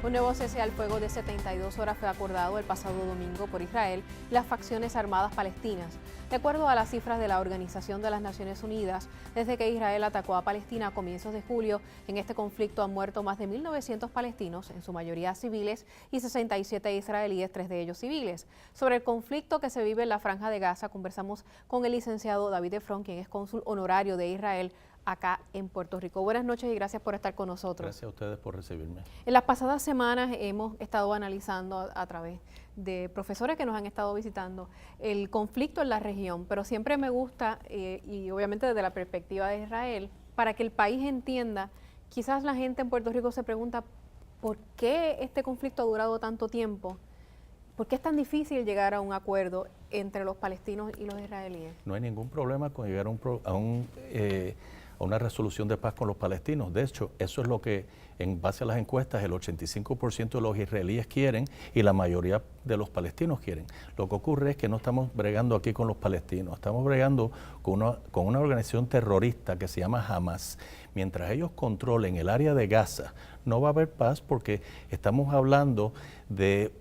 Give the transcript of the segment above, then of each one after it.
Un nuevo cese al fuego de 72 horas fue acordado el pasado domingo por Israel y las facciones armadas palestinas. De acuerdo a las cifras de la Organización de las Naciones Unidas, desde que Israel atacó a Palestina a comienzos de julio, en este conflicto han muerto más de 1.900 palestinos, en su mayoría civiles, y 67 israelíes, 3 de ellos civiles. Sobre el conflicto que se vive en la Franja de Gaza, conversamos con el licenciado David Efron, quien es cónsul honorario de Israel acá en Puerto Rico. Buenas noches y gracias por estar con nosotros. Gracias a ustedes por recibirme. En las pasadas semanas hemos estado analizando a través de profesores que nos han estado visitando el conflicto en la región, pero siempre me gusta, y obviamente desde la perspectiva de Israel, para que el país entienda, quizás la gente en Puerto Rico se pregunta ¿por qué este conflicto ha durado tanto tiempo? ¿Por qué es tan difícil llegar a un acuerdo entre los palestinos y los israelíes? No hay ningún problema con llegar a una resolución de paz con los palestinos. De hecho, eso es lo que, en base a las encuestas, el 85% de los israelíes quieren y la mayoría de los palestinos quieren. Lo que ocurre es que no estamos bregando aquí con los palestinos, estamos bregando con una organización terrorista que se llama Hamas. Mientras ellos controlen el área de Gaza, no va a haber paz porque estamos hablando de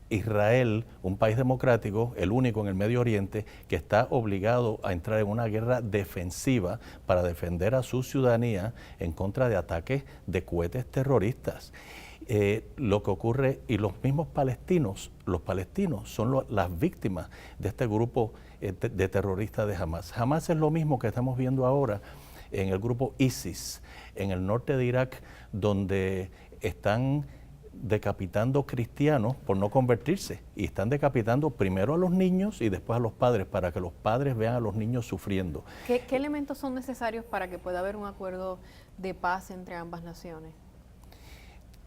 Israel, un país democrático, el único en el Medio Oriente, que está obligado a entrar en una guerra defensiva para defender a su ciudadanía en contra de ataques de cohetes terroristas. Lo que ocurre, y los mismos palestinos, son las víctimas de este grupo de terroristas de Hamas. Hamas es lo mismo que estamos viendo ahora en el grupo ISIS, en el norte de Irak, donde están decapitando cristianos por no convertirse y están decapitando primero a los niños y después a los padres para que los padres vean a los niños sufriendo. ¿Qué elementos son necesarios para que pueda haber un acuerdo de paz entre ambas naciones?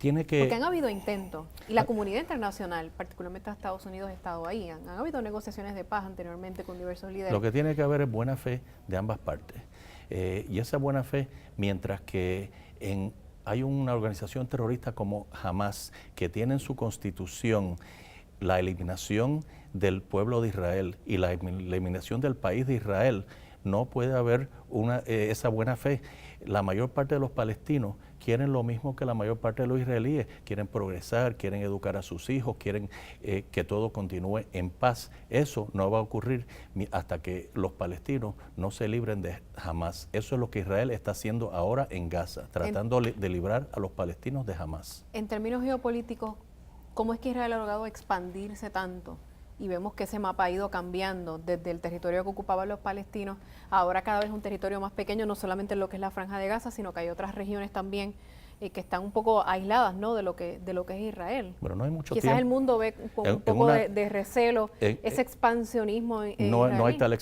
Porque han habido intentos y la comunidad internacional, particularmente Estados Unidos, ha estado ahí. Han habido negociaciones de paz anteriormente con diversos líderes. Lo que tiene que haber es buena fe de ambas partes. Y esa buena fe, mientras que hay una organización terrorista como Hamas que tiene en su constitución la eliminación del pueblo de Israel y la eliminación del país de Israel, no puede haber esa buena fe. La mayor parte de los palestinos quieren lo mismo que la mayor parte de los israelíes, quieren progresar, quieren educar a sus hijos, quieren que todo continúe en paz. Eso no va a ocurrir hasta que los palestinos no se libren de Hamas. Eso es lo que Israel está haciendo ahora en Gaza, tratando de librar a los palestinos de Hamas. En términos geopolíticos, ¿cómo es que Israel ha logrado expandirse tanto? Y vemos que ese mapa ha ido cambiando desde el territorio que ocupaban los palestinos, ahora cada vez un territorio más pequeño, no solamente en lo que es la Franja de Gaza, sino que hay otras regiones también que están un poco aisladas, ¿no?, de lo que es Israel. Pero no hay mucho Quizás tiempo. el mundo ve con un poco de recelo ese expansionismo no hay tal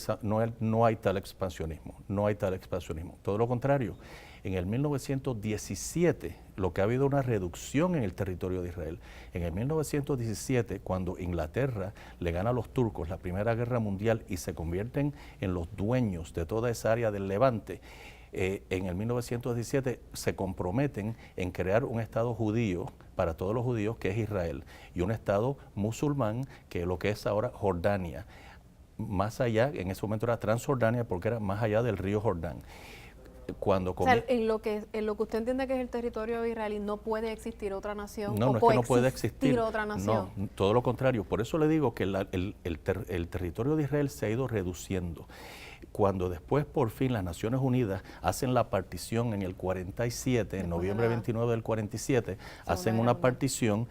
expansionismo, todo lo contrario. En el 1917, lo que ha habido una reducción en el territorio de Israel. En el 1917, cuando Inglaterra le gana a los turcos la Primera Guerra Mundial y se convierten en los dueños de toda esa área del Levante, en el 1917 se comprometen en crear un Estado judío para todos los judíos, que es Israel, y un Estado musulmán, que es lo que es ahora Jordania. Más allá, en ese momento era Transjordania, porque era más allá del río Jordán. En lo que usted entiende que es el territorio israelí, no puede existir otra nación. No, no es que no puede existir otra nación. No, todo lo contrario. Por eso le digo que el territorio de Israel se ha ido reduciendo. Cuando después por fin las Naciones Unidas hacen la partición en el 47, en noviembre 29 del 47, hacen una partición.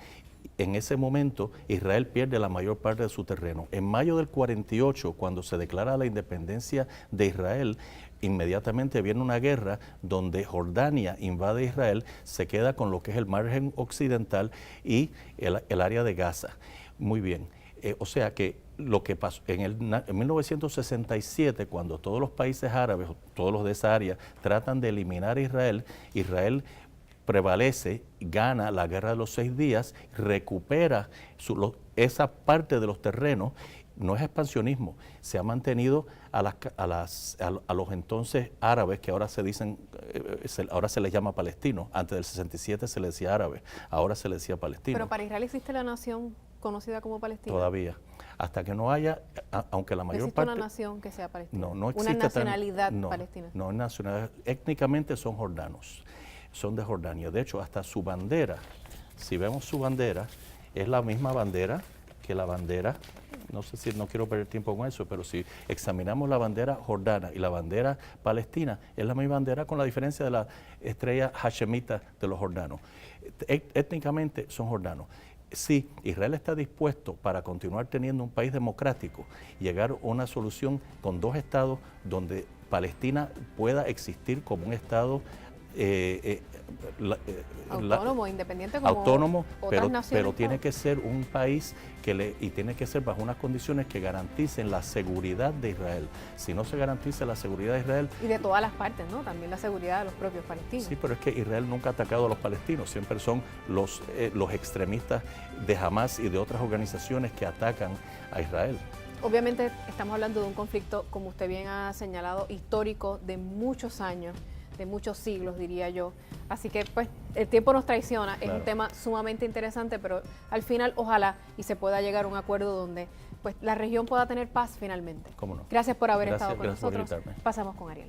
En ese momento Israel pierde la mayor parte de su terreno. En mayo del 48, cuando se declara la independencia de Israel, inmediatamente viene una guerra donde Jordania invade Israel, se queda con lo que es el margen occidental y el área de Gaza. Muy bien. O sea que lo que pasó en 1967, cuando todos los países árabes, todos los de esa área, tratan de eliminar a Israel, Israel prevalece, gana la guerra de los 6 días, recupera esa parte de los terrenos. No es expansionismo, se ha mantenido a los entonces árabes, que ahora se dicen, ahora se les llama palestinos. Antes del 67 se les decía árabe, ahora se les decía palestino. Pero para Israel existe la nación conocida como Palestina. Todavía, hasta que no haya, aunque la mayor parte... ¿Existe una nación que sea palestina? No existe. ¿Una nacionalidad palestina? No, étnicamente son jordanos, son de Jordania. De hecho, hasta su bandera si vemos su bandera, es la misma bandera que la bandera, no sé si no quiero perder tiempo con eso, pero si examinamos la bandera jordana y la bandera palestina, es la misma bandera con la diferencia de la estrella hashemita de los jordanos. Étnicamente son jordanos. Si Israel está dispuesto para continuar teniendo un país democrático, llegar a una solución con dos estados donde Palestina pueda existir como un estado autónomo, independiente como autónomo, otras naciones, pero tiene que ser un país y tiene que ser bajo unas condiciones que garanticen la seguridad de Israel. Si no se garantiza la seguridad de Israel... Y de todas las partes, ¿no? También la seguridad de los propios palestinos. Sí, pero es que Israel nunca ha atacado a los palestinos, siempre son los extremistas de Hamas y de otras organizaciones que atacan a Israel. Obviamente estamos hablando de un conflicto, como usted bien ha señalado, histórico de muchos años, de muchos siglos, diría yo. Así que, pues, el tiempo nos traiciona. Claro. Es un tema sumamente interesante, pero al final, ojalá y se pueda llegar a un acuerdo donde, pues, la región pueda tener paz finalmente. ¿Cómo no? Gracias por haber estado con nosotros. Por invitarme. Pasamos con Ariel.